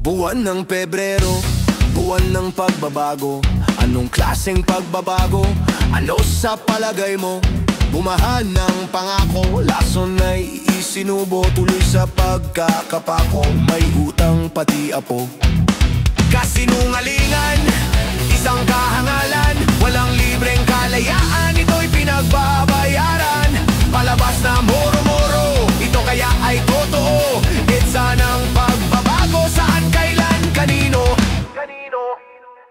Buwan ng Pebrero, buwan ng pagbabago. Anong klaseng pagbabago? Ano sa palagay mo? Bumahan ng pangako, lason ay isinubo. Tuloy sa pagkakapako, may utang pati apo. Kasinungalingan, isang kahangalan. Walang libreng kalayaan, ito'y pinagbabayaran. Palabas na moro-moro, ito kaya ay totoo. Itsa ng pagbabago, saan, kailan, kanino?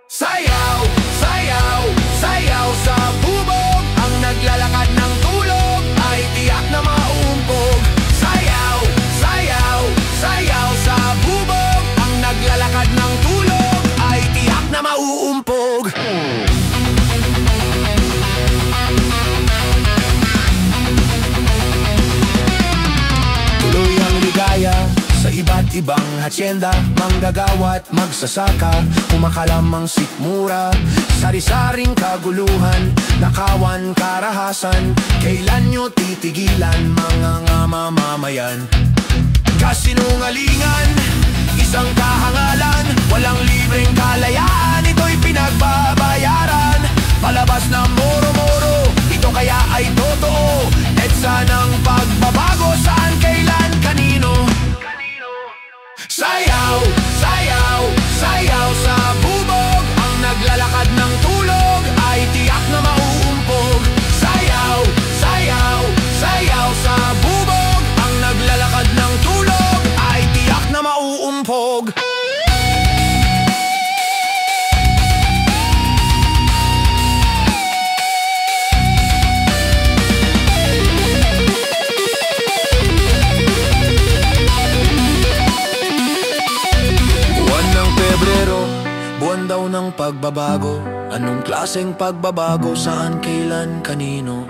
Sayaw, sayaw, sayaw sa bubog. Ang naglalakad ng tulog ay tiyak na mauumpog. Sayaw, sayaw, sayaw sa bubog. Ang naglalakad ng tulog ay tiyak na mauumpog. Tuloy ang ligaya sa iba't ibang hacienda. Manggagawa at magsasaka, kumakalamang sikmura. Sari-saring kaguluhan, nakawan karahasan. Kailan nyo titigilan mga mamamayan? Kasinungalingan, isang kahangalan. Walang libreng kalayaan, ito'y pinagbabayaran. Palabas na moro-moro, ito kaya ay totoo. Etsa ng pagbabago, saan, kailan, kanino? Sayaw, sayaw, sayaw sa bubog. Ang naglalakad ng tulog ay tiyak na mauumpog. Sayaw, sayaw, sayaw sa bubog. Ang naglalakad ng tulog ay tiyak na mauumpog. Buwan daw ng pagbabago. Anong klaseng pagbabago? Saan, kailan, kanino?